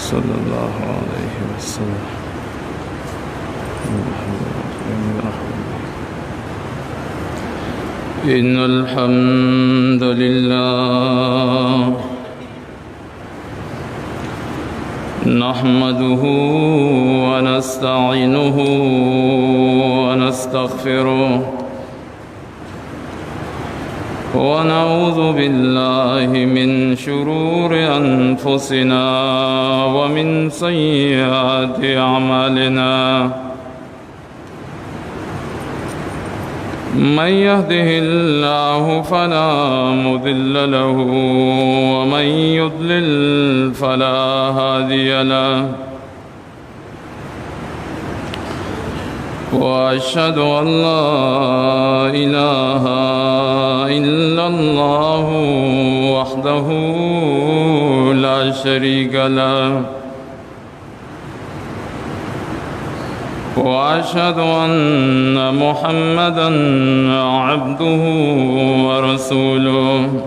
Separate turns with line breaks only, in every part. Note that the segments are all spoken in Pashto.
सल्लल्लाहु अलैहि वसल्लम। इन्नल हम्दुलिल्लाह नहमदुहु व नस्तईनुहु व नस्तगफिरुह व नऊज़ु बिल्लाहि मिन शुरूरि अनफुसिना व मिन सय्यिआति अमालिना। मन यहदिहिल्लाहु फला मुदिल्ल लहु व मन युद्लिल फला हादिय लहु। व अशहदु अल्ला इलाहा इल्लल्लाहु वहदहु ला शरीक लहु व अशहदु अन्न मुहम्मदन अब्दुहु व रसूलुहु।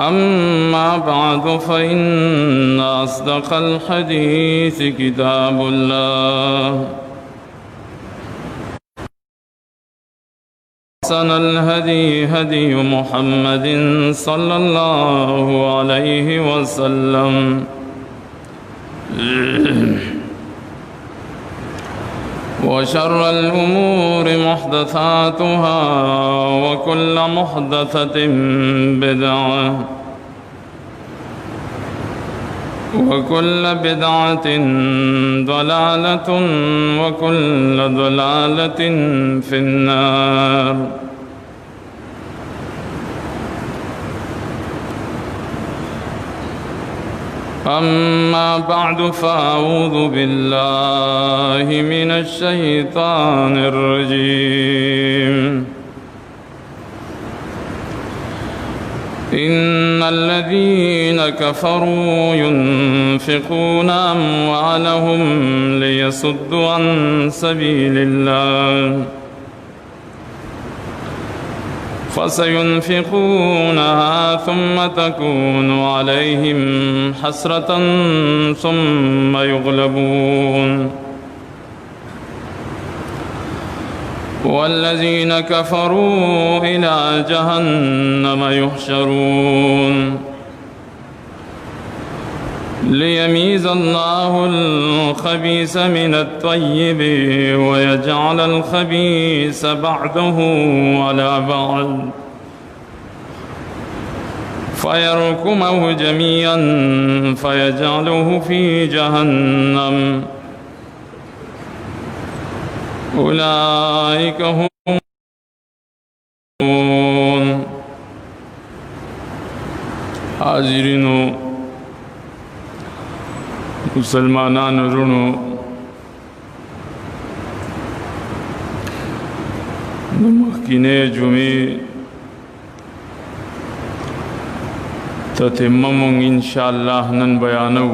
अम्मा बअद फ़इन्न अस्दक़ल हदीस किताबुल्लाह अहसनल हदी हदी मुहम्मदिन सल्लल्लाहु अलैहि वसल्लम। व शर्रल उमूरि मुहदसातुहा व कुल्ल मुहदसतिन बिदअह व कुल्ल बिदअतिन दलालतुन व कुल्ल दलालतिन फिन्नार। अम्मा बअदु फ़अऊज़ु बिल्लाहि मिनश शैतानिर रजीम। इन्नल्लज़ीन कफ़रू युन्फ़िक़ूना अम्वालहुम लियसुद्दू अन सबीलिल्लाह फ़सयुन्फ़िक़ूनहा थुम्म तकूनु अलैहिम हसरतन थुम्म युग़लबून वल्लज़ीन कफ़रू इला जहन्नम युहशरून। लियमीज़ल्लाहुल ख़बीस मिनत तय्यिब व यजअलल ख़बीस बअदहु अला बअद फ़यरकुमहु जमीअन फ़यजअलुहु फ़ी जहन्नम उलाइक हुम। हाज़िरीनो मुसलमानान रुणो मखीने जुमे ततिम्मम इंशाअल्लाह नन बयानऊ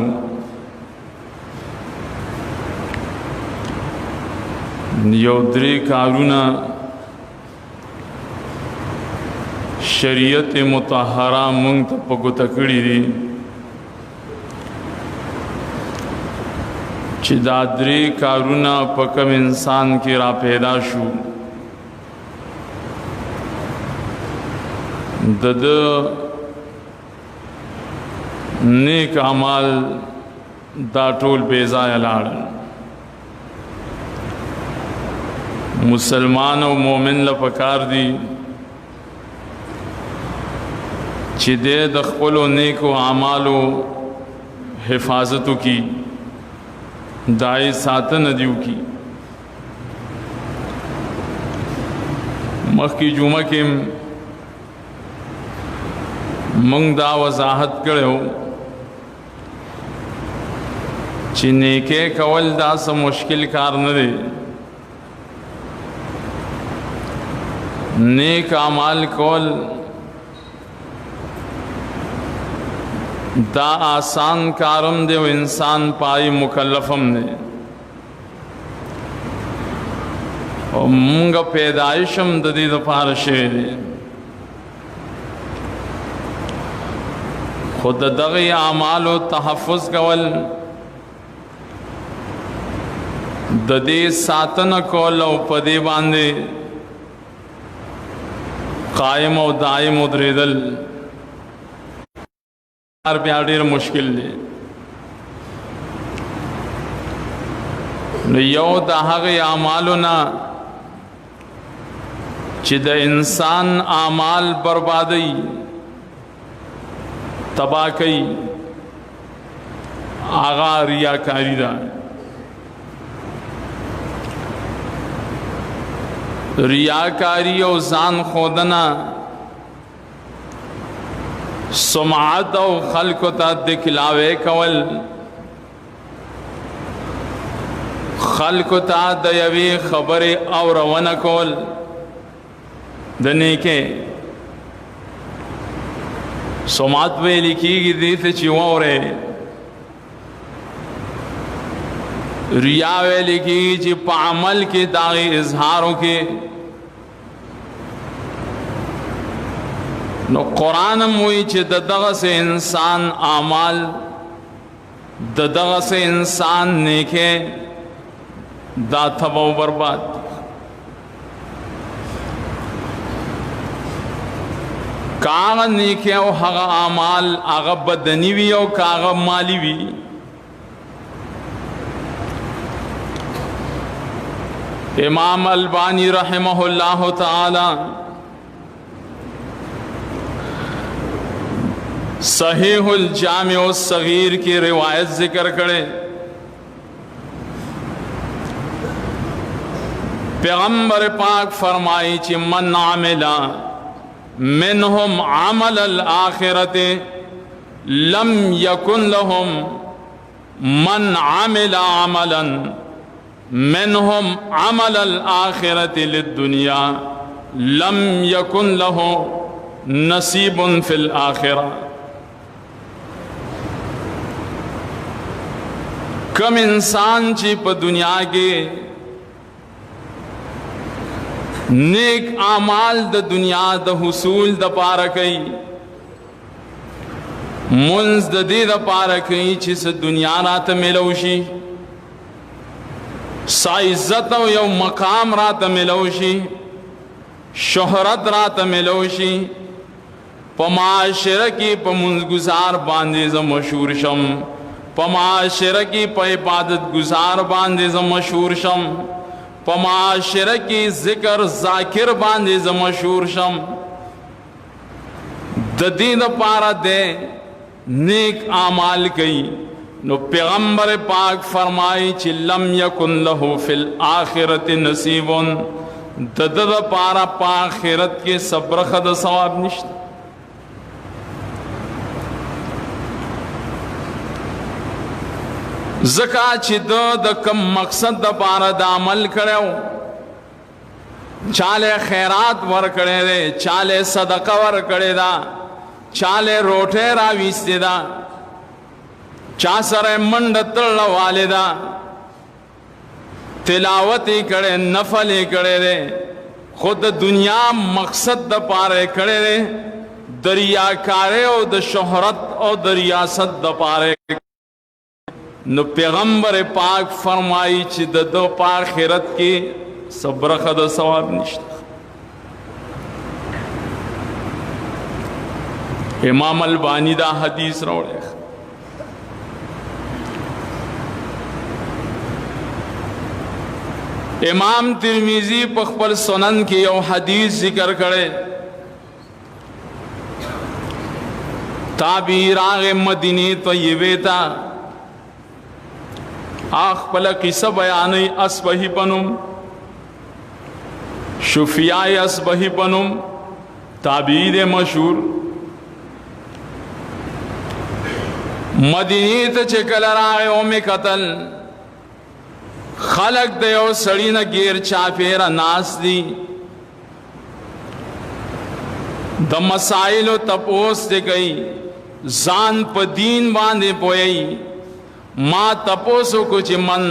यौद्री कारुना शरीयत मुतहरा मुंग तपको तकड़ी दी चिदाद्री कारुना पकम इंसान की रा पैदा शू दद नेक अमाल दाटोल बेजाय लाड़न मुसलमान और मोमिन लपकार दी चिदे दखपलो नेक अमालो हिफाजतों की दाई सातन नदियों की मख की जुमा के मंगदा वजाहत करो चिनेके कवल दास मुश्किल कार न दे नेक अमाल कौल दा आसान कारम दे वो इंसान पाई मुकल्लफम ने और मुंग पैदाइशम ददी दफार शेर خود دغه اعمالو تحفظ کول د دې ساتنه کول او په دې باندې قائم او دائم ودرېدل بیا ډېر مشکل دی. نو یو د هغې اعمالو نه چې د انسان اعمال بربادوي تباہ کوي هغه ریاکاري ده. ریاکاری او ځان ښودنه سمعت او خلکو ته دکھلاوی کول خلکو ته د یوې خبرې اورونه کول د نیکۍ سمعت ویل کېږي دې ته چې واورئ ریا ویل کېږي چې په عمل کې د هغې اظهار وکړي. نو قرآن هم وایي چې د دغسې انسان اعمال د دغسې انسان نیکۍ دا تباہ و برباد دي. که هغه نیکۍ او هغه اعمال هغه بدني وي او که هغه مالی وي. امام البانی رحمہ اللہ تعالی صحیح الجامع الصغیر کی روایت ذکر کرے پیغمبر پاک فرمائی چی من عملا منہم عمل الآخرت لم یکن لهم من عمل عملا منهم عمل الآخرة للدنيا لم يكن له نصيب في الآخرة. کم انسان چی پا دنیا کے نیک اعمال د دنیا د حصول د پارا کئی منز د دی د پارا کئی چی سے دنیا رات ملوشی سا عزت او یو مقام رات ملوشی شہرت رات ملوشی پا معاشرہ کی پا منزگزار باندے زم مشہور شم پا معاشرہ کی پا عبادت گزار باندے زم مشہور شم پا معاشرہ کی ذکر ذاکر باندے زم مشہور شم ددید پارا دے نیک اعمال کئی. نو پیغمبر پاک فرمائی چی لم یکن لہو فی الآخرت نصیبون ددد پارا پا آخرت کے سبرخ د ثواب نشت. زکا چی د کم مقصد د پارا دا عمل کڑیو چالے خیرات ور کڑے دے چالے صدقہ ور کڑے دا چالے روٹے راویستے دا چا سره منډه تړله والده تلاوت یې کړی نفل یې کړی دی خو د دنیا مقصد د پاره یې کړی دی د ریاکارۍ او د شهرت او د ریاست د پاره. نو پیغمبر پاک فرمایي چې د ده په آخرت کې څه برخه د ثواب نشته. امام البانی دا حدیث راوړی. امام ترمیزی په خپل سنن کې یو حدیث ذکر کړي تابعی راغ مدینه طیبه تا خپل قصه بیانوي اصبهی بنم شفیع اصبهی بنم تابعی دے مشهور مدینه ته چې کله راغی او می قتل خلق د یو سړی نه غیر چاپیره ناس دي د مسائلو تپوس دی کوي ځان په دین باندې پوي ما تپوسو کو چې من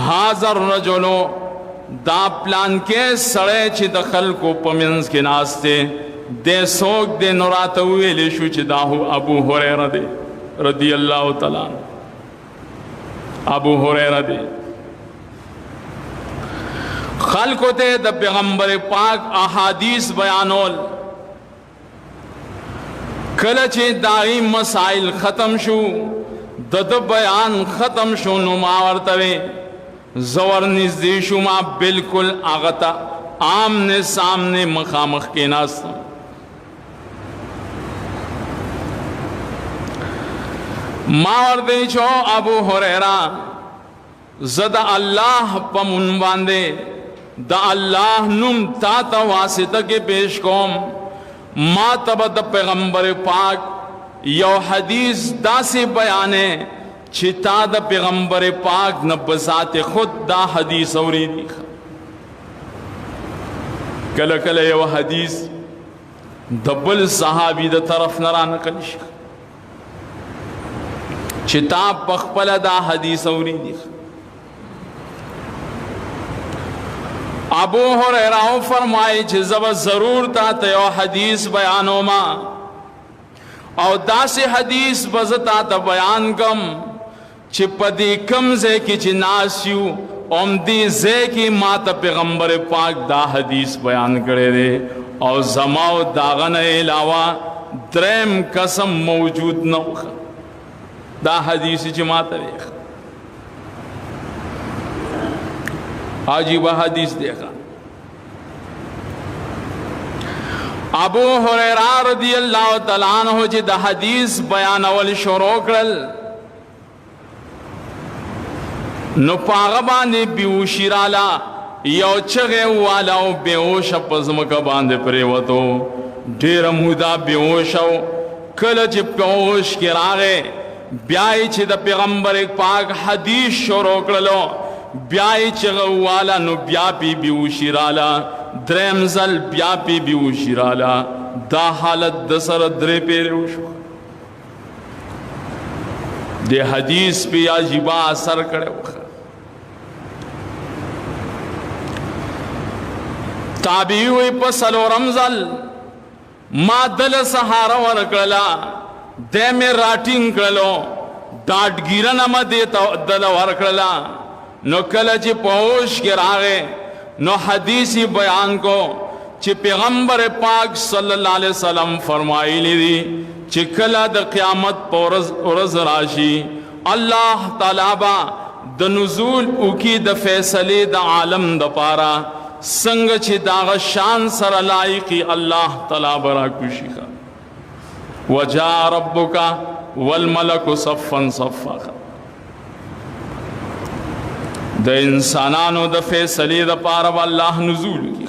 حاضر رجلو دا پلان کې سړی چې د خلکو په منځ کې ناس دی दे सोक दे नौरात वेले शु च दाहु अबू हुरैरा दे रदी अल्लाह तआला अबू हुरैरा दे खल्को ते द पैगंबर पाक अहादीस बयानोल कल चे दाई मसाइल खत्म शु दद बयान खत्म शु नुमावर्तवे जवर निजदेशु मा बिल्कुल आगता आमने सामने मखामख के नास मावर्दे छो अबू हुरैरा ज़दा अल्लाह पमुन बांदे द अल्लाह नुम ता वासिता के पेश कोम मा तब द पैगंबर पाक यो हदीस दासे बयाने छिता द पैगंबर पाक न बजाते खुद दा हदीस औरी कल कल यो हदीस दबल सहाबी द तरफ नरा नकलिश छिता पखपल दा हदीस औरी अबू हुरैरा फरमाए जब जरूर था तो हदीस बयानों मा और दासे हदीस बजता त बयान कम चिपदी कम जे की चिनास्यू ओमदी जे की मात पैगंबर पाक दा हदीस बयान करे रे और जमाओ दागन अलावा द्रेम कसम मौजूद न दा हदीस जमात रेख आजीबा हदीस देखा अबू हुरैरा रदी अल्लाह तआला अन्हु जी द हदीस बयान अवल शुरू करल नु पागबा ने बेहोशी राला यो चगे वाला बेहोश पजम का बांधे प्रेवतो ढेर मुदा बेहोश कल च बेहोश के रागे ब्याई च द पैगंबर पाक हदीस शुरू करलो ब्याई चगवाला नु ब्यापी बेहोशी राला द्रेमजल ब्यापी बेहोशी राला दा हालत दसर द्रे पेरोश दे हदीस पे अजीबा असर करे ताबी हुई पसलो रमजल मा दल सहारा वरकला दे में राटिंग कलो डाट गिरन म देता दल वरकला नो कल च पहुँच के रागे नो हदीसी बयान को च पैगंबर पाक सल्लल्लाहु अलैहि वसल्लम फरमाई दी च कला द क़यामत परज राशि अल्लाह ताला बा द नुज़ूल उकी द फैसले द आलम द पारा संग च दाग शान सर लायकी अल्लाह ताला बरा खुशी का वजा रब्बुका वल मलकु सफ़न सफ़ा द इंसानानो द फैसले द पारा अल्लाह नुज़ूल की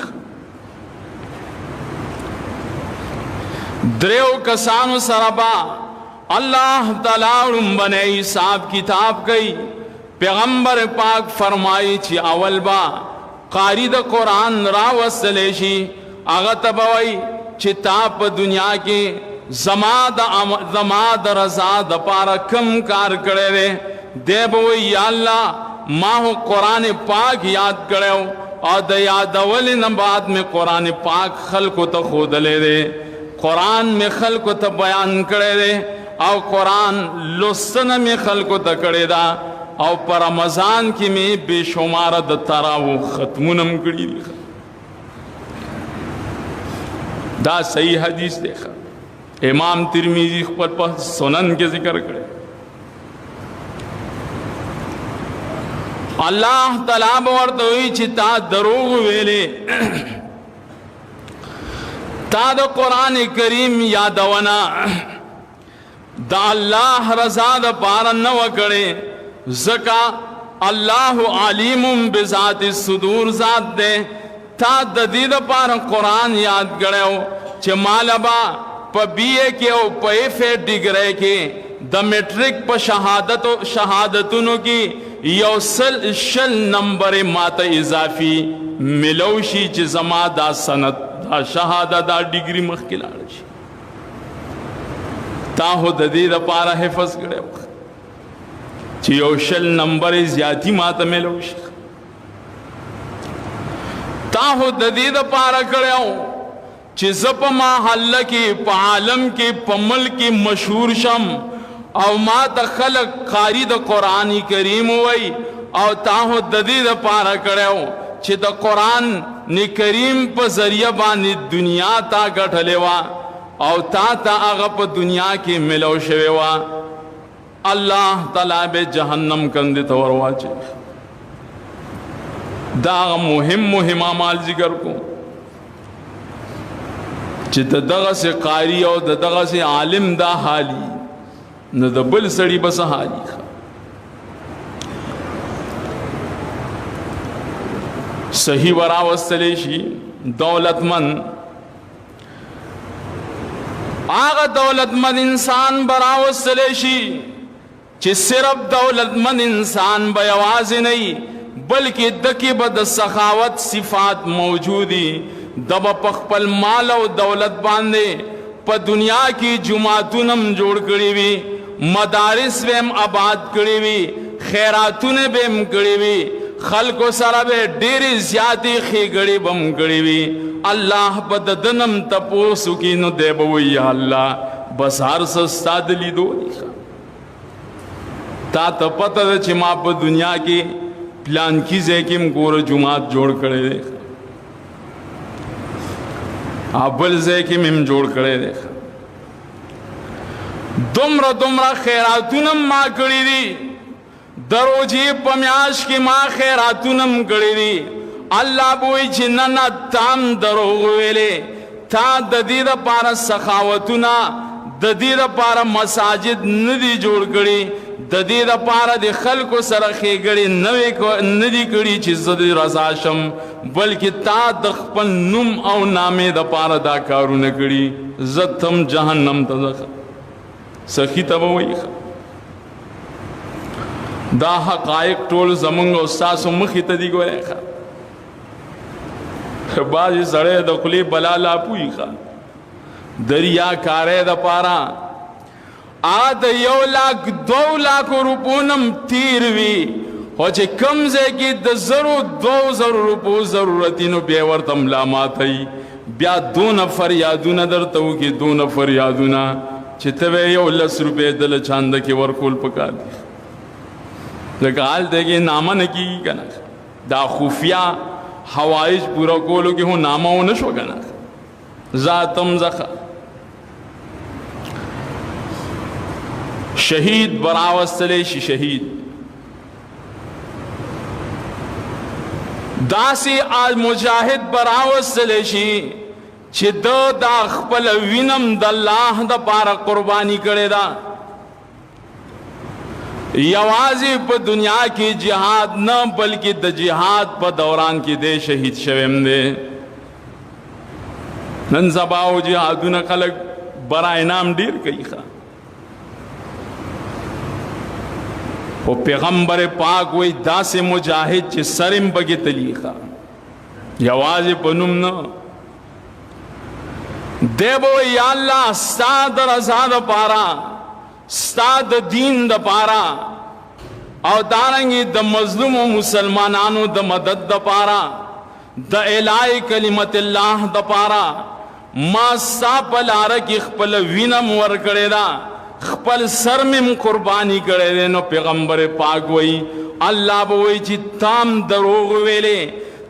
द्रेव कसानु सरबा अल्लाह ताला बने हिसाब किताब कई पैगंबर पाक फरमाई छी अवल बा कारी द कुरान रावसलेशी अगतबवई चिताप दुनिया के जमा द रजा द पारा कम कार करे रे देव या अल्लाह माहो कुरान पाक याद करे और द यादवल न बाद में कुरान पाक खल को तो खोद ले रे कुरान में खल को तो बयान करे रे और कुरान लुसन में खल को तो करे दा और पर रमजान की में बेशुमार द तरावो खत्मुनम कड़ी लिखा दा सही हदीस देखा इमाम तिरमिजी पर सुनन के जिक्र करे अल्लाह तआला वर्त हुई चिता दरोग वेले ता द कुरान करीम यादवना द अल्लाह रजा द पार न वकड़े ज़का अल्लाह आलिमुम बिज़ाति सुदूर ज़ात दे ता ददीद पार कुरान याद गड़ो च मालबा प बीए के ओ पे डिग्रे के द मेट्रिक प शहादतुनो की योसल शल नंबर मात इजाफी मिलौशी च जमा दा सनत दा शहादा दा डिग्री मखिलाड़ ताहो ददीद पारा हिफज गड़े योशल नंबर ज्यादा मात मिलौशी ताहो ददीद पारा करो چې زه په محله کې په عالم کې په ملک کې مشهور شم او ما ته خلک قاری د قرآن کریم وای او تا هو د دې دپاره کړی و چې د قرآن کریم په ذریعه باندې دنیا تا ګټلې وه او تا ته هغه په دنیا کې ملو شوې وه الله تعالی به جهنم کندې ته ور واچوي. دا هغه مهم اعمال ذکر کو چې د دغسې قاری او د دغسې عالم دا حالي نو د بل سړي به څه حالي. صحیح وراوستلی شي دولتمند هغه دولتمند انسان براوستلی شي چې صرف دولتمند انسان به یوازې نه بلکې دکې به د سخاوت صفات موجودي د به په خپل مال او دولت باندې په دنیا کې جماعتونه هم جوړ کړي وي مدارس به هم آباد کړي وي خیراتونه به هم کړي وي خلکو سره به ډېرې زیاتې ښېګړې به هم کړي وي. الله به د ده نم تپوس وکړي نو دی به وایي یا الله بس هر څه ستا د لیدو دي. تا ته پته ده چې ما په دنیا کې پلانکي ځای کې هم ګوره جومات جوړ کړی دی بل ځای کې مې هم جوړ کړی دی دومره خیراتونه ما کړي دي د روژې په میاشت کې ما خیراتونه هم کړي دي. الله به وایي چې نه تام دروغ ویلې تا د دې دپاره سخاوتونه د دې دپاره مساجد نه دي جوړ کړي د دې دپاره د خلکو سره ښېګړې نه دي کړي چې زه دې رضا شم بلکې تا د خپل نوم او نامې دپاره دا کارونه کړي زه تم جهنم ته ځه. سخي ته به وایي دا حقایق ټول زمونږ او ستاسو مخې ته دي. ګورئ بعضې سړی د خولې بلا لا پوهي د ریاکارۍ دپاره د 1 لاک 2 لاکو روپو نه هم تیر وي خو چې کوم ځای کې د 2,000 روپو ضرورت نو بیا ورته ملا ماتوي بیا دونه فریادونه درته وکړي دونه فریادونه چې ته به 10 روپۍ دله چانده کې ورکول پکار دي. لکه هلته کې نامه نه کېږي که نه دا خفیه حوایج پورا کولو کې هو نامه ونه شو که نه ذاتم زخه شهید براوستلی شي شهید داسې مجاهد براوستلی شي چې دا خپل وینم د الله دپاره قرباني کړې ده یوازې په دنیا کې جهاد نه بلکې د جهاد په دوران کې دی شهید شویم دی. نن سبا او جهادونه خلک برا انعام ډیر کوي او پیغمبر پاک وی داسې مجاهد چې سرم بګې تلی یوازې په نوم نه دی به وی یا الله ستا د رضا دپاره ستا د دین دپاره او دارنګې د مظلومو مسلمانانو د مدد دپاره د اعلی کلمت الله دپاره ما ستا په لاره کې خپل وینم ورکړې ده خپل سر مې قرباني کړی دی. نو پیغمبر پاک وایي الله به وایي چې تام دروغ ویلې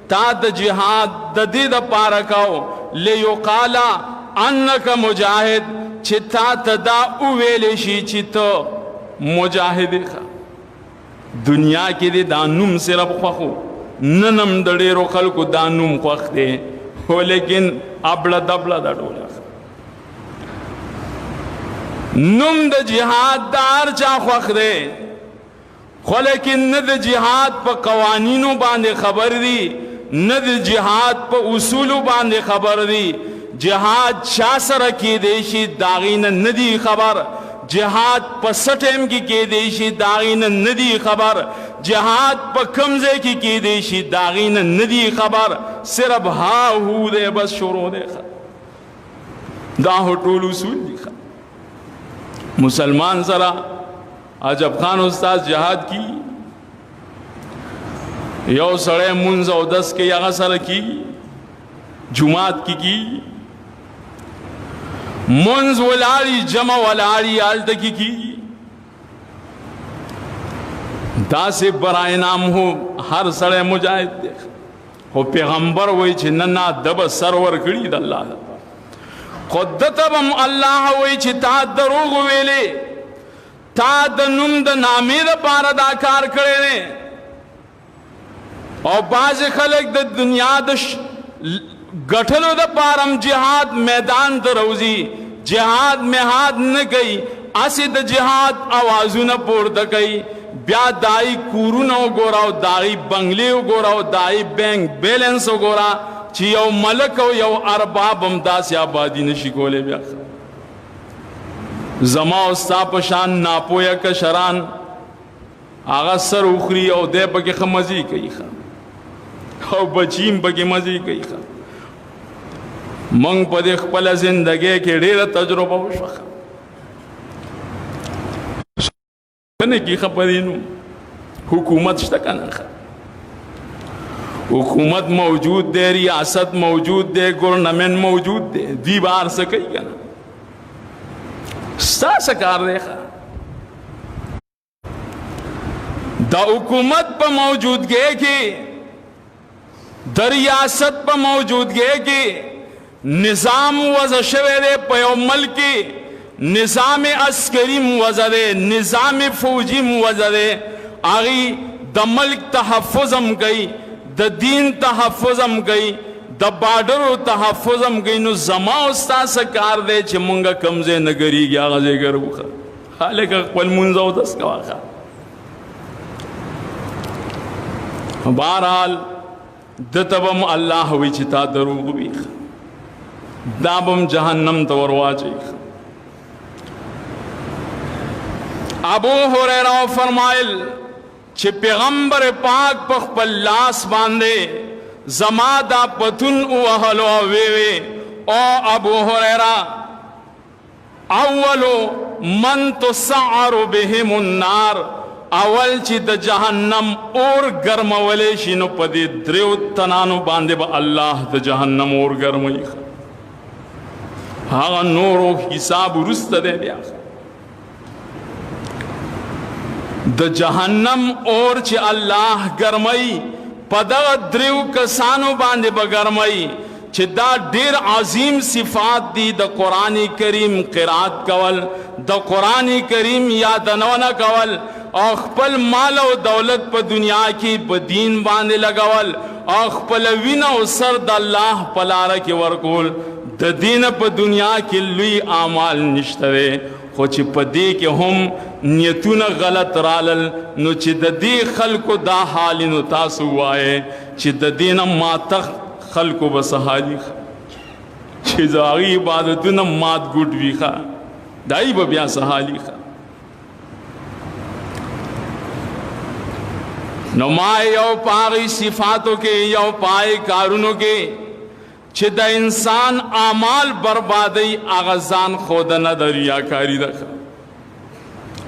تا د جهاد د دې دپاره کو لیقال انک مجاهد چې تا ته دا وویلی شي چې ته مجاهد دنیا کې دی دا نوم صرف خوښ نن هم د ډېرو خلکو دا نوم خوښ دی خو لیکن ابله دبله دا ډوله نوم د جهاد دا هر چا خوښ دی خو لیکن نه د جهاد په قوانینو باندې خبر دی نه د جهاد په اصولو باندې خبر دی. جهاد چا سره کېدی شي د هغې نه نه دی خبر جهاد په څه ټایم کې کېدی شي د هغې نه نه دی خبر جهاد په کوم ځای کې کېدی شي د هغې نه نه دی خبر صرف ها هو دی بس شروع دی دا هو ټول اصول دي. مسلمان سره عجب خان استاد جهاد کی یو سړی مونځ او دس کې هغه سره کی جماعت کی منز ولاړی جمع ولاړی آلته کی کیږي دا سے برائے نام ہو ہر سڑے مجاہد دیکھ ہو پیغمبر وی چھ ننا دب سرور کری دا اللہ قدتبم اللہ وی چھ تا دروغ ویلے تا دا نم دا نامی دا پارا دا کار کرے نے اور بعض خلق دا دنیا دا گٹھلو دا پارم جہاد میدان دا روزی جہاد میں ہاتھ نہ گئی اسی دا جہاد آوازو نہ پور دا گئی بیا دائی کورونو گوراو دائی بنگلیو گوراو دائی بینک بیلنسو گورا چی یو ملک و یو ارباب امداسی آبادی نشی کولے بیا زما استا پشان ناپویا کشران آغا سر اخری او دے بکی خمزی کئی خوا او بچیم بکی مزی کئی خوا منگ پا دے خپل زندگی کے ڈیر تجربہ وشوخا کنے کی خبرینو حکومت شتا کنا خوا حکومت موجود دے ریاست موجود دے گورنمنٹ موجود دے دی بار سکی کنا ستا سکار دے خوا دا حکومت پا موجود گئے کی دا ریاست پا موجود گئے کی نظام وضع شوے دے پیو ملکی نظام عسکری موضع دے نظام فوجی موضع دے آگی دا ملک تحفظم گئی دا دین تحفظم گئی دا بارڈر و تحفظم گئی نو زما استا سکار دے چھ منگا کمزے نگری گیا غزے گرو خوا حالکہ قول منزو دس کوا خوا بہرحال دتبم اللہ ہوئی چھتا دروغ بھی دابم جہنم توروا چیخ ابو ہریرہ فرمائل چھ پیغمبر پاک پخ پلاس باندے زما دا پتن اوہلو ویوے او ابو ہریرہ اولو من تسعر بهم النار اول چی دا جہنم اور گرم ولی شنو پدی دریو تنانو باندے با اللہ دا جہنم اور گرم ہاں نورو حساب رست دے بیا دا جہنم اور چی اللہ گرمائی پدا دریو کسانو باندے با گرمائی چی دا دیر عظیم صفات دی دا قرآن کریم قرآت کول دا قرآن کریم یادنونا کول اخپل مال و دولت پا دنیا کی پا دین باندے لگول اخپل وین و سر دا اللہ پلارا کی ورکول دا دین پا دنیا کی لوی آمال نشترے خوچی پا دی کہ ہم نیتون غلط رالل نو چی دا دی خلقو دا حالی نو تاسو آئے چی دا دین ماتخ خلقو بس حالی خوا چی زاغی عبادتون مات گوٹ بھی خوا دائی با بیا سحالی خوا نو مائے یو پاغی صفاتوں کے یو پائے کارونوں کے چھ دا انسان آمال بربادی آغازان خودنا دا ریاکاری دکھا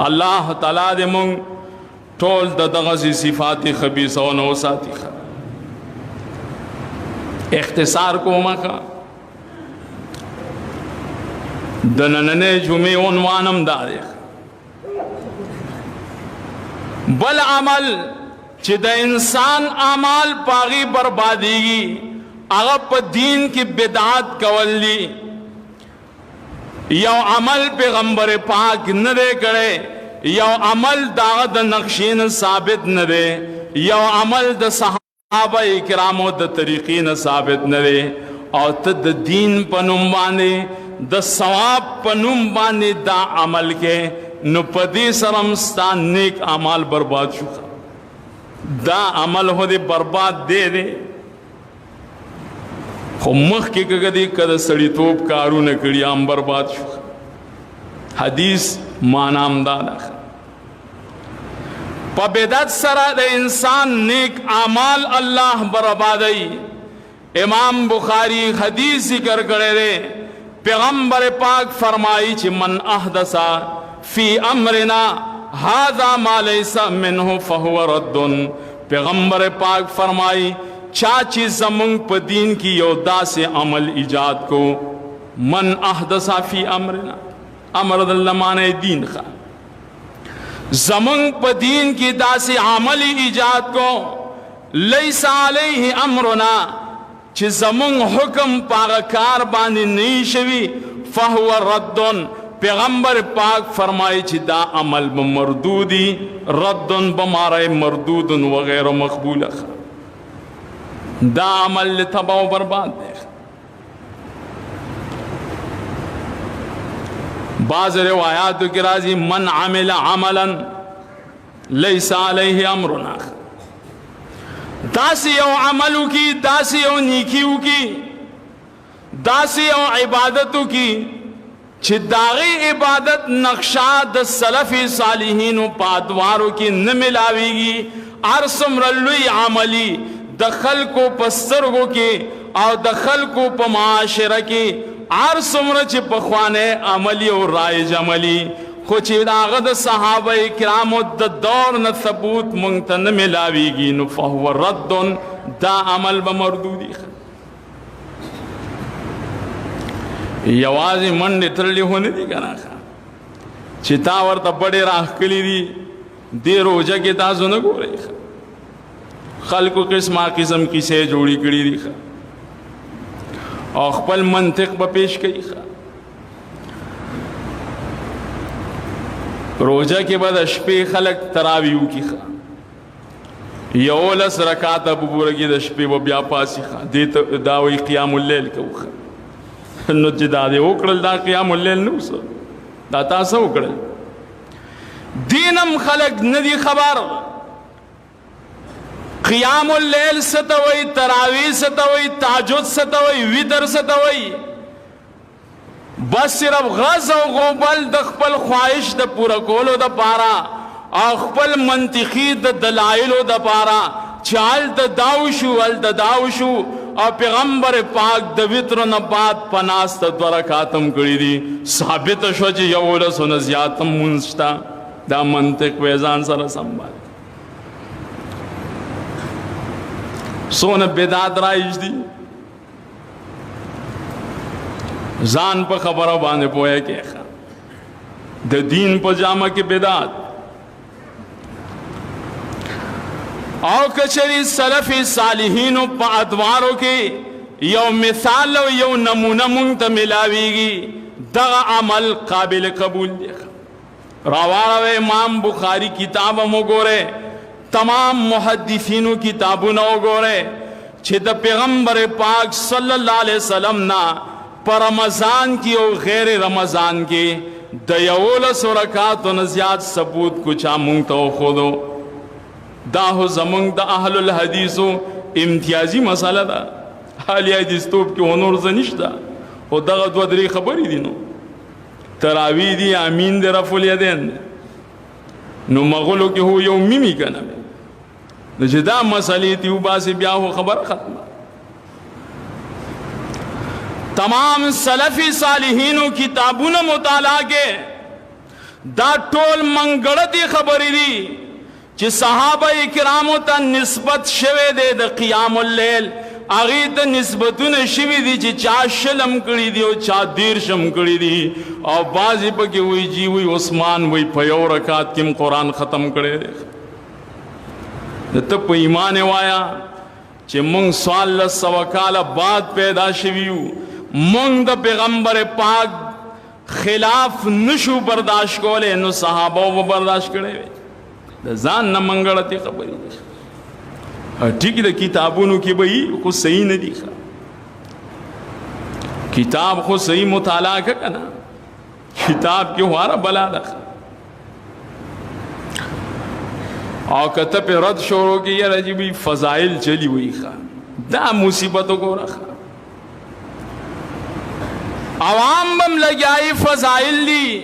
اللہ تعالیٰ دے مونگ ٹول دا دغزی صفاتی خبیصہ و نوساتی خوا اختصار کو مکا دنننے جمعی عنوانم دارے بل عمل چھ دا انسان آمال پاغی بربادیگی اغب دین کی بدعات کولی یو عمل پیغمبر پاک ندے کرے یو عمل داغد نقشین ثابت ندے یو عمل دا صحابہ اکرام و دا طریقین ثابت ندے اور تد دین پنم بانے دا ثواب پنم بانے دا عمل کے نو پدی سرمستان نیک عمال برباد شکا دا عمل ہو دے برباد دے دے خو مخ کی کگدی کد سڑی توب کارو نکڑی آم برباد شو حدیث مانام دادا پا بیدت سرا دے انسان نیک اعمال اللہ بربادی امام بخاری حدیث ذکر کرے دے پیغمبر پاک فرمائی چھ من احدثا فی امرنا هذا ما لیس منہ فہو ردن پیغمبر پاک فرمائی چاچی زمنگ پا دین کی یودا سے عمل ایجاد کو من احدث فی امرنا، امر دل معنی دین خان، زمن پا دین کی داسی عملی ایجاد کو لیس علیہ امرنا چی زمن حکم پاغکار باندی نہیں شوی فہو ردن، پیغمبر پاک فرمائی چی دا عمل بمردودی، ردن بمارے مردود وغیر مقبول، دا عمل تباہ و برباد دے۔ بعض روایات کی راضی من عمل عملا لیس علیہ امرنا، داسی او عملو کی، داسی او نیکیو کی، داسی او عبادتو کی چھ داغی عبادت نقشہ دا سلف صالحین و پادوارو کی نملاوی گی، ارسم رلوی عملی دخل کو پسترگو کی او دخل کو پا معاشرہ کی ارسم رچ پخوانے عملی و رائج عملی خوچی داغد صحابہ کرام دا دور نا ثبوت منگتا نملاوی گی نفہو ردن، دا عمل بمردودی خواہ یوازی منڈی ترلی ہونے دی کنا خواہ چتا ورطا بڑی راہ کلی دی دی روجہ کی تازو نگو رہی خواہ خلقو قسمہ قسم کی سے جوڑی کری دی خواہ اور خپل منطق با پیش کئی خواہ روجہ کے بعد اشپی خلق تراویو کی خواہ یولس رکات ابو بورگی دا اشپی و بیا پاسی خواہ داوی قیام اللیل کو خواہ نو چی دا دے اکڑل دا قیام اللیل نو سا دا تاسا اکڑل دینم خلق ندی خبر قیام اللیل ستوئی، تراویح ستوئی، تہجد ستوئی، ویتر ستوئی، بس صرف غز و غوبل د خپل خواہش د پورا کولو د پارا او خپل منطقی د دلائلو د پارا چال د داوشو ال د داوشو او پیغمبر پاک د ویتر نه بعد پناست د رکاتم کړی دي ثابت شو چې یو ولس نه زیاتم منستا دا منطق ویزان سره سنبال سونه بدعت رایج دي زان پا خبرو باندے پوئے کے دا دین پا جامع کی بدعت او کچری سلف صالحینو پا ادوارو کے یو مثال و یو نمونہ منگتا ملاوی گی دا عمل قابل قبول دیکھا روارو امام بخاری کتاب مو گورے تمام محدثینو کتابو نو گورے چھے دا پیغمبر پاک صلی اللہ علیہ وسلم نا پر رمضان کی اور غیر رمضان کی دیولس و رکاتو نزیاد ثبوت کچھا منگتو خودو داہو زمانگ دا اہل الحدیثو امتیازی مسئلہ دا حالی حدیث توب کی ہنور زنش دا و دا دو دری خبری دینو تراوی دی امین دی رفع الیدین نو مغلو کی ہو یو میمی کنا نو جدا مسئلی تیو باسی بیاہو خبر ختمہ تمام سلفی صالحینو کتابون مطالعہ کے دا ٹول منگڑتی خبری دی چی صحابہ اکرامو تا نسبت شوے دے دا قیام اللیل آغیت نسبتون شوی دی چی چا شلم کری دی و چا دیر شم کری دی اور بازی پا کی ہوئی جی ہوئی عثمان ہوئی پیو رکات کم قرآن ختم کرے دے تب ایمان وایا چی منگ سوال لسوکال بعد پیدا شویو منگ دا پیغمبر پاک خلاف نشو برداشت کولے نو صحابہ و برداشت کرے وے دا زان نمانگڑتی خبری دیکھا ٹھیک دا کتابونو کی بھئی خود صحیح نہ دیکھا کتاب خود صحیح مطالعہ کا کنا کتاب کی ہوارا بلا دکھا اور کتب پہ رد شوروں کی یہ رجبی فضائل چلی ہوئی خواہ دا مصیبتوں کو رکھا عوام بم لگائی فضائل دی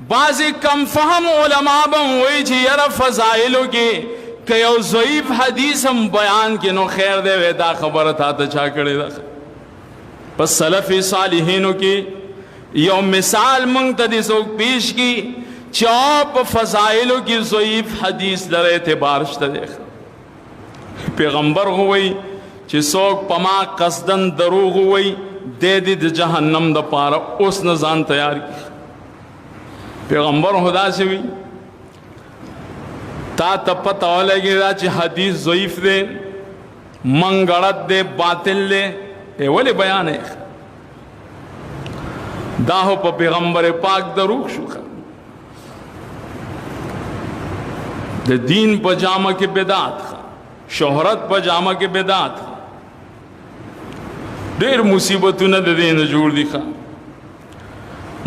بعضی کم فہم علماء بم ہوئی چی یرا فضائلوں کی کہ یو ضعیف حدیث ہم بیان کی نو خیر دے وے دا خبر تھا تا چاہ کرے دا پس سلف صالحینوں کی یو مثال منتدسوں پیش کی چوپ فضائلوں کی ضعیف حدیث در اعتبار شتا دیکھا پیغمبر ہوئی چی سوک پما قصدن دروغ ہوئی दे दी द जहन्नम द पारा उस न जान तैयार की। पैगंबर खुदा से हुई ता तब पता लगेगा कि हदीस ज़ईफ दे, मंगड़त दे, बातिल दे, ये वाले बयान है दाहो पर पैगंबर पाक दरूक शुखा दे दीन पजामा के बेदात खा, शोहरत पजामा के बेदात खा, ढेर मुसीबतों ने दे न जोड़ दिखा।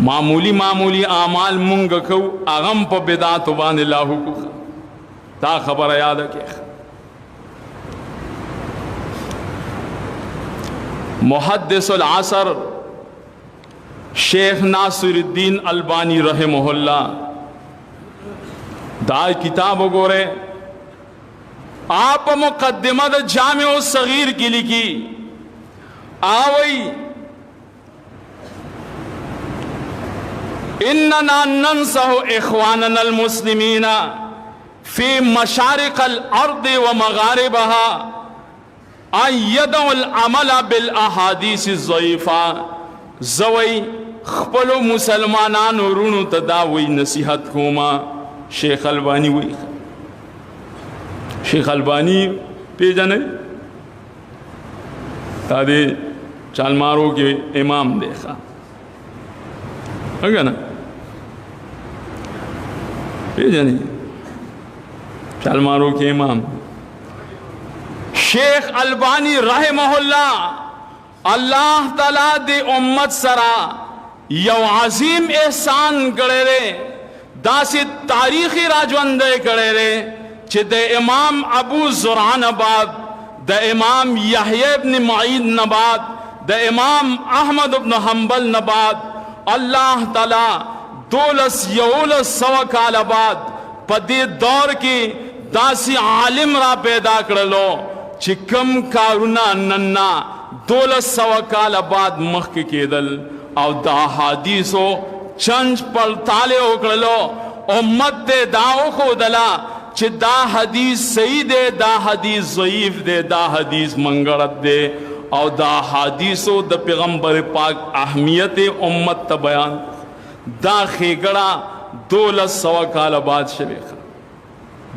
मामूली मामूली आमाल मुंग को आगम पर बेदात बान लाहू को खा ता खबर याद के मुहद्दिसुल असर शेख नासिरुद्दीन अलबानी रहमहुल्लाह दा किताब गोरे आप मुकद्दिमत जामिउ सगीर की लिखी आवई इन्नना नंसहु इख्वानना मुस्लिमीना फी मशारिक़ल अर्द व मगारिबहा अयदउल अमल बिल अहादीस ज़ईफ़ा ज़वई खपलो मुसलमानान रुणु तदा वही नसीहत कोमा शेख अलबानी वही शेख अलबानी पे जाने तादे चालमारों के इमाम देखा अगर ना पे जाने चालमारों के इमाम शेख अलबानी रहमहुल्लाह अल्लाह ताला दे उम्मत सरा यो अजीम एहसान करे रे दासी तारीखी राजवंदे करे रे चे दे इमाम अबू ज़ुरआन नबाद, द इमाम यहया इब्न मईन नबाद, द इमाम अहमद इब्न हंबल नबाद अल्लाह ताला 200 काल बाद पदे दौर की दासी आलिम रा पैदा करलो चिकम कारुना नन्ना 200 काल बाद मख केदल और दा हादीसो चंज पड़ताले ओकड़लो उम्मत दे दाओ को दला चे दा हदीस सही दे, दा हदीस ज़ईफ दे, दा हदीस मंगड़त दे और दा हादीसो द पैगंबर पाक अहमियत उम्मत त बयान दा खेगड़ा 200 काल बाद शवेखा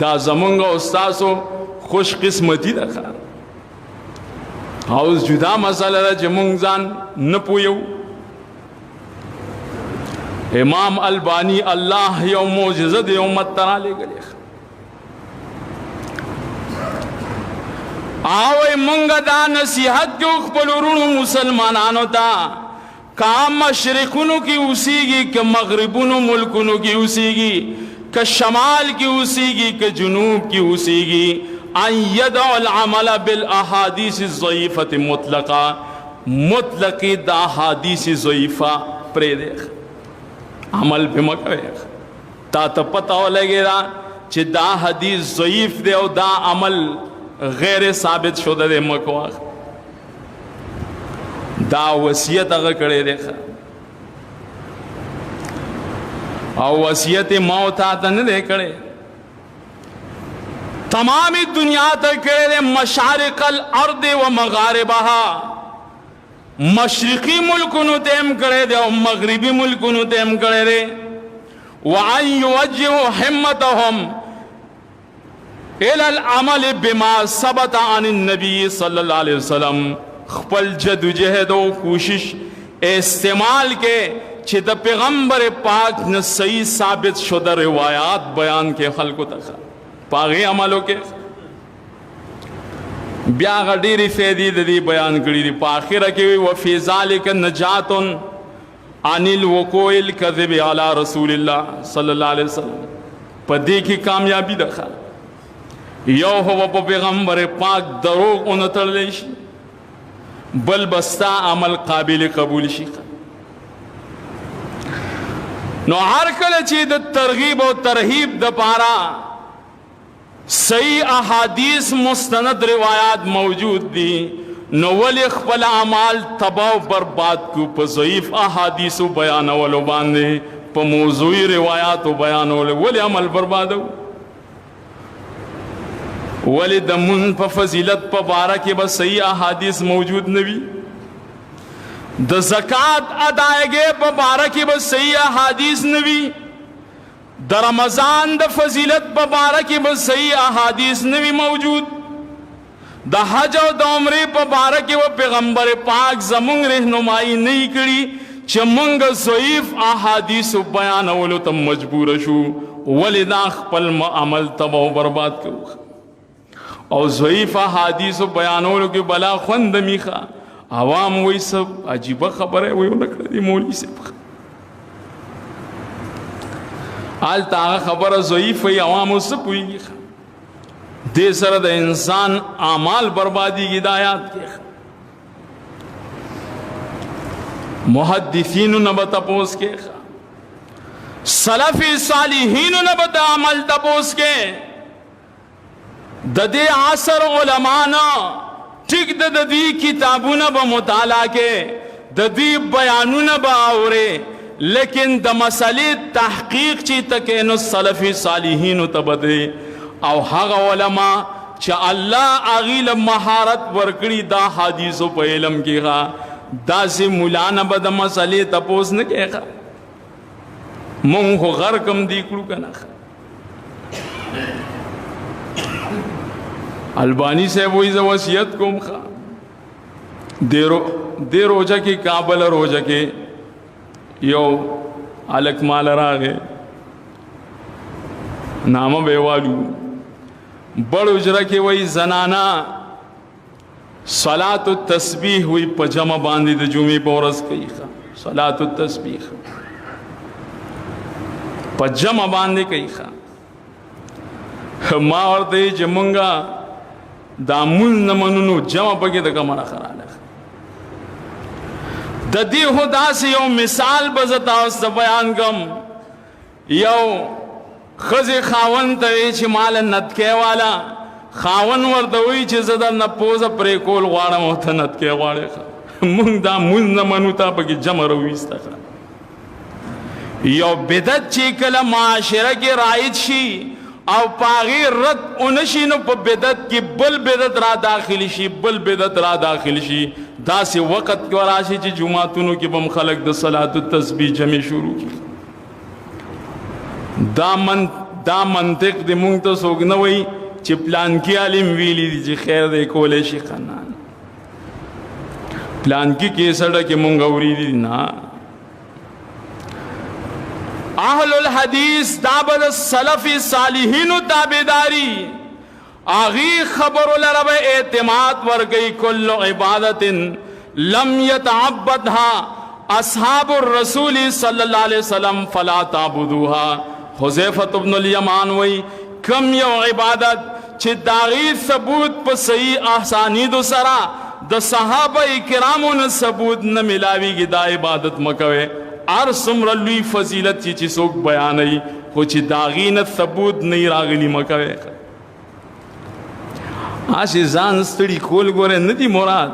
दा जमुंगा उस्तासो खुशकिस्मती रखा हाउस जुदा मसाला जमुंगजान न पुयो इमाम अलबानी अल्लाह यो मोजज़त उम्मत तरा ले गले आओ मंगदा नसीहत जो पलुरुणु मुसलमानानो ता काम मशरिकुनु की उसीगी के मगरिबुनु मुल्कुनु की उसीगी के शमाल की उसीगी के जुनूब की उसीगी अयदउल अमल बिल अहादीस ज़ईफ़त मुतलका मुतलकी दा हादीस ज़ईफ़ा प्रे देख अमल पे मकर ता तो पता हो लगेगा चे दा हदीस ज़ईफ़ दे और दा अमल गैर साबित शुदा दे मकवा दा वसीयत अगर करे देखा और वसीयत मौत आता न दे करे तमामी दुनिया तक करे दे मशारिक़ल अर्द व मगारिबहा मशरिकी मुल्क तेम करे दे और मगरिबी मुल्क तेम करे दे वअन युवज्जिहु हिम्मतहुम इलल अमल बिमा सबत अन नबी सल्लल्लाहु अलैहि वसल्लम खपल जदोजहद कोशिश इस्तेमाल के छिद पैगंबर पाक ने सही साबित शुदा रिवायात बयान के खल्को तक पागे अमलों के ब्याह डेरी फैदी दी बयान करी दी आखिर के वफी ज़ालिक नजातुन अनिल वकोइल कज़िब अला रसूलिल्लाह सल्लल्लाहु अलैहि वसल्लम पदी की कामयाबी रखा यो हो पैगंबर पाक दरोग उनतर बल बस्ता अमल काबिल कबूल शिखा नो हर कल चीज तरगीब और तरहीब द पारा सही अहादीस मुस्तनद रिवायात मौजूद दी नवल खपल अमाल तबाव बर्बाद को ज़ईफ़ अहादीस बयान वालो बांधे प मौजूई रिवायात बयान वाले वले अमल बर्बाद हो वले दमुन प फजीलत प बारा के बस सही अहादीस मौजूद नबी द ज़कात अदायगे पे बारकी बस सही अहादीस नवी, द रमज़ान द फजीलत पे बारकी बस सही अहादीस नवी मौजूद, द हज और द उम्रे पे बारकी वो पैगम्बर पाक जमुंग रहनुमाई नहीं करी चमुंग ज़ईफ अहादीस बयानवलो तम मजबूर शू वलिदा खपल अमल तबाह बर्बाद करूँ और ज़ईफ अहादीस बयानवलो के बला खुंद मीखा आवाम वही सब अजीब खबर है वही नकर दी मौली से आल तागा खबर ज़ईफ वही आवाम उससे पूरी दे सर द इंसान आमाल बर्बादी की हिदायत के मुहद्दिसीन न बतपोस के सलफ़ी सालिहीन न बत अमल तपोस के ददे आसर उलमाना ठीक ददी किताबों न ब मुताला के ददी बयानों न ब आवरे लेकिन द मसले तहकीक ची तके न सलफ़ी सालिहीन तबदे और हग उलमा च अल्लाह आगिल महारत वर्कड़ी दा हादीसों पे इल्म की खा दा से मुलाना बद मसले तपोस न के खा मुंह को घर कम दीकड़ू का ना अल्बानी से वही वसीयत को खा दे रोजा की काबल रोजा के यो अलग माल रागे नाम बेवालू बड़ उजरा के वही जनाना सलात तस्बीह हुई पजामा बांधी तो जुमे बोरस कही खा सलात तस्बीह पजामा बांधे कही खा माँ और दे जमुंगा दामुल न मनुनु जमा पके तो कमरा खरा ददी खुदा से यो मिसाल बजता उस बयान कम यो खजे खावन तवे माल नतके वाला खावन वर्दवी चीज़दा न पोज़ प्रेकोल वाड़ा मोथा नतके वाड़े खा मुंग दा मुल न मनुता पके जमा रवीस तक यो बिदत चीकला माशरा के राइज शी और पागी रत उनशी न बिदत की बल बिदत रा दाखिल शी बल बिदत रा दाखिल शी दा से वक़्त के राशि ची जुमातुनो की बम खलक द सलात तस्बीह जमे शुरू की दा मंतिक दे मुंग तो सोग न वही ची प्लान की आलिम वीली दी खैर दे कोले शी खनान प्लान की केसड़ के मुंग औरी दी ना अहलुल हदीस दाबल सलफ़ी सालिहीन ताबेदारी आगी खबर रब एतमाद वर गई कुल्लु इबादतिन लम यतअब्बदहा अस्हाबुर रसूल सल्लल्लाहु अलैहि वसल्लम फला ताबुदुहा हुज़ैफत इब्नुल यमान वही कम यो इबादत छि दागी सबूत पर सही आसानीद सरा द सहाबा किरामों ने सबूत न मिलावी की दा इबादत मकवे आर सुमरलुई फजीलत चीची सोक बयान ही कुछ दागीन सबूत नहीं रागली मकवे आशी जान स्टडी खोल गोरे नदी मुराद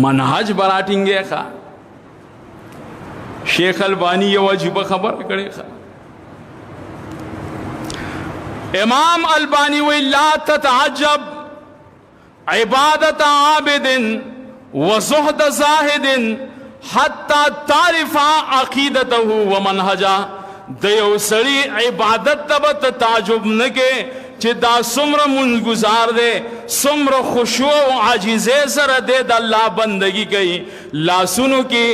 मनहज बराटिंगे खा शेख अलबानी ये वजीब खबर करे खा इमाम अलबानी व ला ततअज्जब इबादत आबिदिन व ज़ुहद ज़ाहिदिन हत्ता तारिफा अकीदतहु व मनहजा दयो सड़ी इबादत तबत ताजुब न के चिदा सुम्र मुन गुजार दे सुम्र खुशो आजिज़े सर दे दल्ला बंदगी कई लासुनु की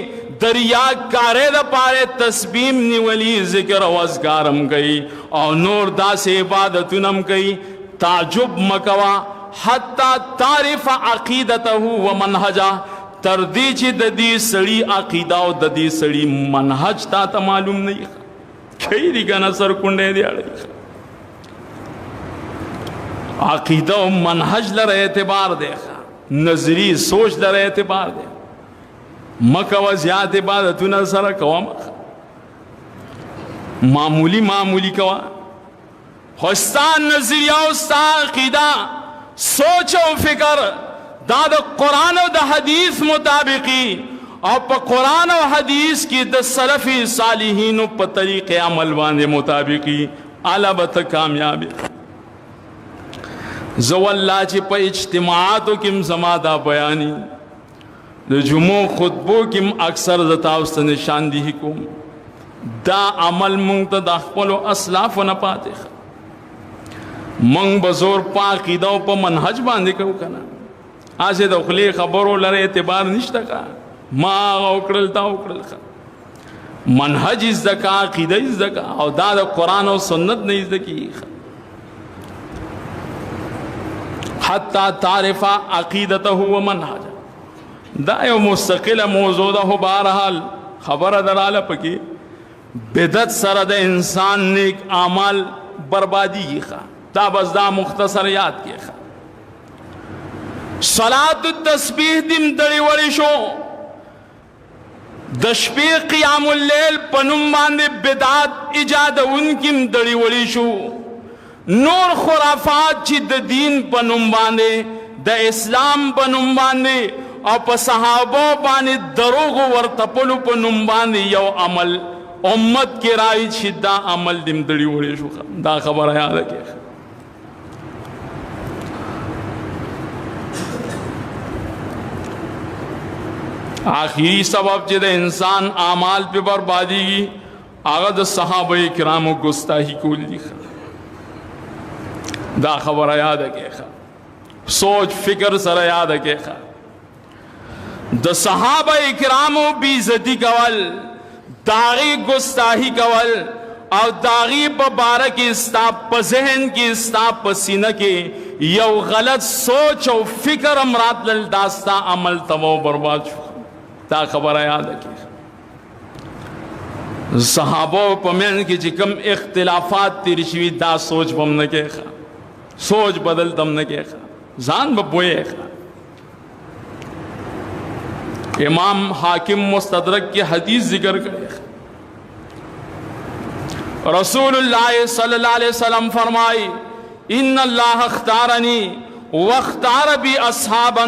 दरिया कारे द पारे तस्बीम निवली जिक्र वज़गारम कई और नूर दा से इबादतुनम कई ताजुब मकवा हत्ता तारिफा अकीदतहु व मनहजा तरदी ची ददी सड़ी अकीदा और ददी सड़ी मनहज ता मालूम नहीं खैरी का नसर कुंडे दियाड़े अकीदा और मनहज लर एतबार देखा नजरी सोच लर एतबार दे मकवा ज्यादा इबादत न सर कवा मामूली मामूली कवा हुस्तान नजरिया उस्ता अकीदा सोचो फिक्र दाद कुरान और द हदीस मुताबिकी और प कुरान और हदीस की द सलफ़ी सालिहीन प तरीक़े अमल वाने मुताबिकी आला बत कामयाबी जवल्ला ची प इज्तिमाअतो किम समादा बयानी د جمعو خطبو کې اکثر د تاسو ته نشاندهي کوم دا عمل مونږ ته د خپلو اسلافو نه پاتې مونږ به زور په عقیده او په منهج باندې کوو که نه هسې د خولې خبرو لره اعتبار نشته که ما هغه وکړل تا وکړل منهج زده که عقیده زده که او دا د قرآن او سنت نه زده کېږي حتی تعرف عقیدته و منهجه دا یو مستقله موضوع ده خو بهرحال خبره دراله پکې بدعت سره د انسان نیک اعمال بربادیږي دا بس دا مختصر یاد کړئ صلات التسبیح دم دړي وړي شو د شپې قیام اللیل په نوم باندې بدعت ایجادونکي دړي وړي شو نور خرافات چې د دین په نوم باندې د اسلام په نوم باندې او په صحابه باندې دروغ ورتپلو په نوم باندې یو عمل امت کې رایج شي دا عمل دم دړي وړي شو دا خبره یاد کړئ آخری سبب چې د انسان اعمال په بربادیږي هغه د صحابه کرامو ګستاخی کول دي دا خبره یاد کړئ سوچ فکر سره یاد کړئ د صحابه کرامو بی عزتی کول داغی گستاخی کول او داغی په باره کې ستا په ذهن کې ستا په سینه کې یو غلط سوچ او فکر امرات لل داستا عمل تمو برباد شو دا خبره یاد کړئ صحابه په من کې چې کوم اختلافات تیر شوي دا سوچ بم نه کې سوچ بدل تم نه کې ځان به بوئے امام حاکم مستدرک کی حدیث ذکر کرے رسول اللہ صلی اللہ علیہ وسلم فرمائی ان اللہ اختارنی واختار بی اصحابا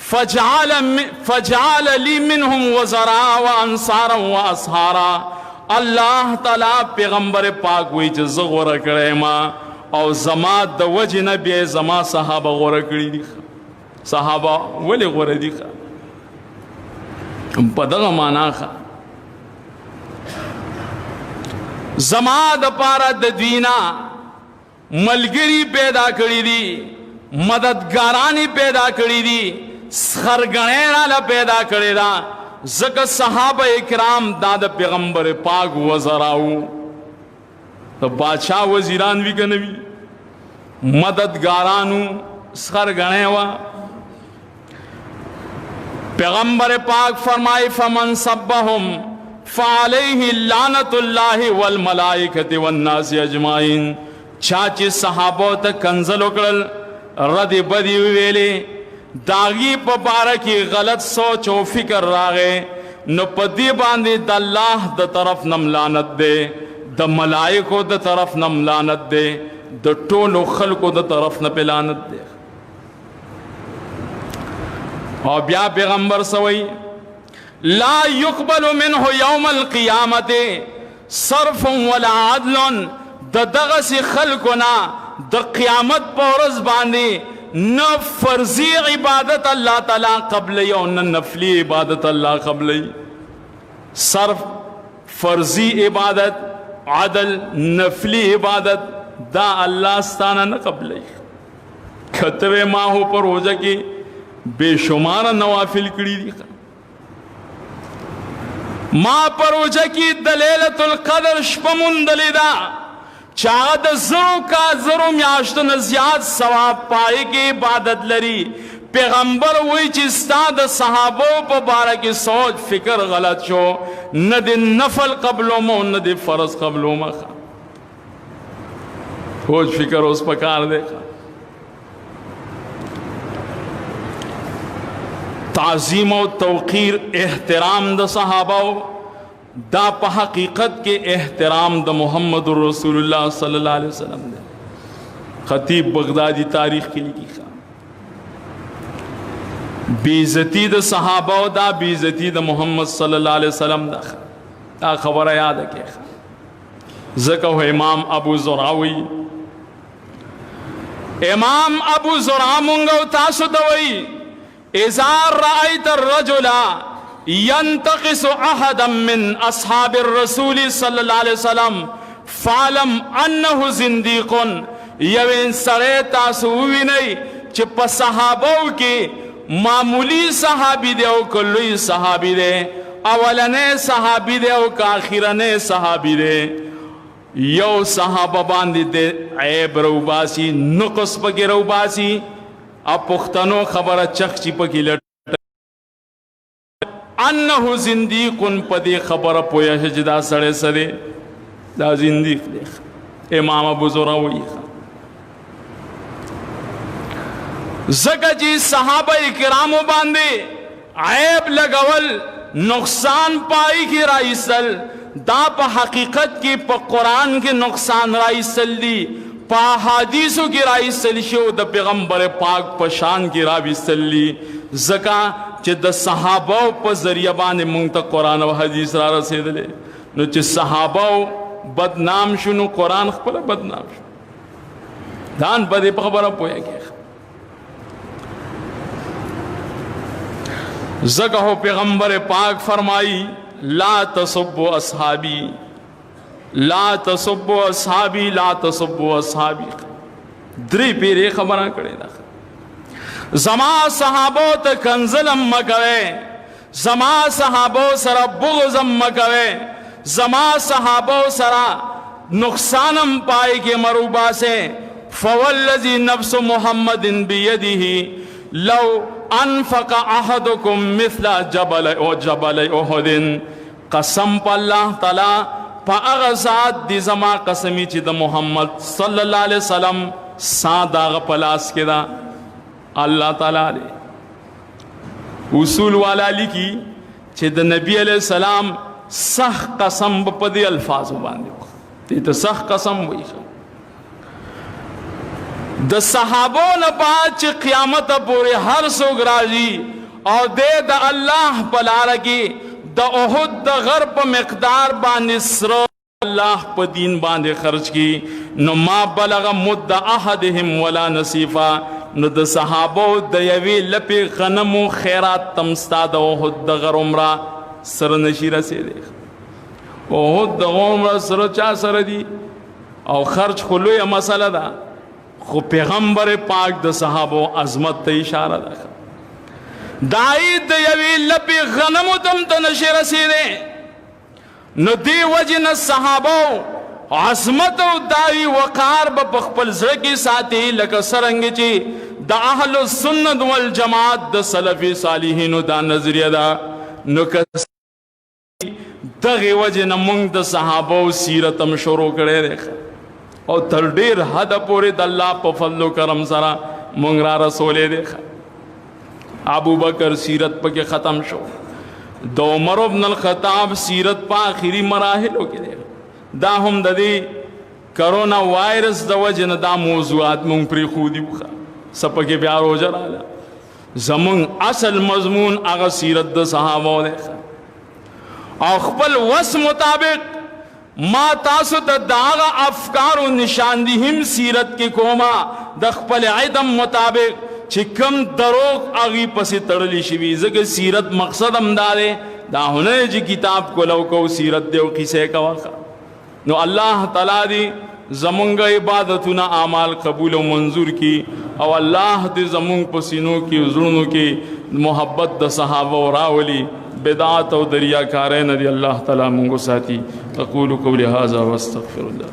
فجعل لی منہم وزراء وانصارا واصحارا اللہ تعالی پیغمبر پاک وی چې زه غوره کړی ما او زما د وجې نه بیا زما صحابه غوره کړي دي صحابه ولې غوره دي په دغه معنا زما د پاره د دینا ملګری پیدا کړی دي مددګارانی پیدا کړی دي خرګنې را پیدا کړی دا ځکه صحابه کرام دا د پیغمبر پاک وزراو د بادشاہ وزیران وی کنه وی مددګارانو خرګنې وا پیغمبر پاک فرمائے فمن سبهم فعليه لعنت الله والملائکه والناس اجمعین چاچی صحابو ته کنزل وکړل رد بدی ویلې داغي په باره کې غلط سوچ او فکر راغې نو په دې باندې د الله د طرف نم لعنت ده د ملائکو د طرف نم لعنت ده د ټولو خلکو د طرف نه لعنت ده اور بیا پیغمبر سوئی لا يقبل منه يوم القیامت صرف ولا عدل دغس خلقنا د قیامت پورز باندې نہ فرضی عبادت اللہ تعالی قبل یو نہ نفلی عبادت اللہ قبل صرف فرضی عبادت عدل نفلی عبادت دا اللہ ستانہ نہ قبل کتوے ماہو پر ہو جا کی بے شمار نوافل کړي دي ما پروژه کې د لیلۃ القدر شپه موندلې ده چا د زرو میاشتو نه زیات ثواب پای کې عبادت لري پیغمبر وایي چې ستا د صحابو په باره کې سوچ فکر غلط شو نه د نفل قبلو مو نه د فرض قبلو مخه سوچ فکر اوس پکار دی تعظیم و توقیر احترام د صحابہ دا په حقیقت کې احترام د محمد رسول الله صلی الله علیه وسلم دی خطیب بغدادی تاریخ کې لیکي بے عزتی د صحابہ دا بے عزتی د محمد صلی الله علیه وسلم دا خبره یاد کړئ ځکه امام ابو زرعوی امام ابو زرع مونږ تاسو ته وایي اذا رأيت الرجل ينتقص احدا من اصحاب الرسول صلی اللہ علیہ وسلم فعلم انه زنديق. یو سړی تاسو ووینئ چې په صحابو کې معمولی صحابي دی او که لوی صحابي دی، اولنی صحابي دی او که آخرنی صحابي دی، یو صحابه باندې د عیب روباسي، نقص پکې روباسي، او پښتنو خبره چخچی پکې لټ انه زنديق، په دې خبره پوهه چې دا سړی سره دا زنديق دی. امام ابو زرع وایي زکه چې صحابه کرامو باندې عیب لګول، نقصان پای کې رایسل، دا په حقیقت کې په قرآن کې نقصان رایسل دی، په حدیثو کې رایسل شو، د پیغمبر پاک په شان کې راویستل دی. زکه چې د صحابه په ذریعہ باندې مونږ ته قرآن او حدیث را رسېدلې، نو چې صحابه بدنام شو نو قرآن خپل بدنام شو. ځان په دې خبره پوهېږي. زکه پیغمبر پاک فرمائی لا تسبوا اصحابی، لا تسبوا اصحابی، لا تسبوا اصحابی. دری پیری خبره کړې ده، زما صحابو ته کنزلم مکوي، زما صحابو سره بغضم مکوي، زما صحابو سره نقصانم پای کې مروبا سے. فوالذی نفس محمد بیده لو انفق احدکم مثل جبل احد، قسم په الله تعالی په هغه ذات دی زما قسمی چې د محمد صلی الله علیه وسلم ساده پلاس کې دا الله تعالی دی اصول والا لیکي چې د نبی علیہ السلام صح قسم په دې الفاظو باندې ته صح قسم وایي. د صحابو نه بعد چې قیامت پورې هر څوک راځي او د الله په لاره کې د احد د غر په مقدار باندې سره الله په دین باندې خرج کی، نو ما بلغ مد احدهم ولا نصیفا، نو د صحابو د یوې لپې غنمو خیرات تم ستا د احد د غر عمره سره نشي رسېدی. احد د عمره سره چا سره دي او خرج خو لویه مسله ده، خو پیغمبر پاک د صحابو عظمت ته اشاره ده. دای د یوې لپې غنمو تم ته نشي رسېدی، نو دی وجې نه صحابو عظمت او دای وقار به په خپل زړه کې ساتي، لکه څرنګه چې د اهل السنت والجماعت د سلفي صالحینو دا نظریه ده. نو که دغې وجې نه موږ د صحابو سیرت هم شروع کړی دی او تر ډیر حد پورې د الله په فضل و کرم سره مونږ را رسولې دی. ابو بکر سیرت پکې ختم شو، د عمر بن الخطاب سیرت په آخري مراحلو کې دی. دا هم د دې کرونا وایرس د وجې نه دا موضوعات مونږ پرېښودي وو، څه پکې بیا روژه راغله. زمونږ اصل مضمون هغه سیرت د صحابو دی او خپل وس مطابق ما تاسو ته داغه افکار او نشاندهیم سیرت کې کوما د خپل علم مطابق چې کم دروغ اغي پسې تړلی شوي. ځکه سیرت مقصد هم دا دی، دا هونه چې کتاب کولو کو سیرت دی او کیسې کوه. نو الله تعالی دې زمونږ عبادتونه اعمال قبول او منظور کی، او الله دې زمونږ په سینو کې زړونو کې محبت د صحابه راولي، بدعات او دریا کارین دی الله تعالی مونږ ساتي. اقول قولي هذا واستغفر الله.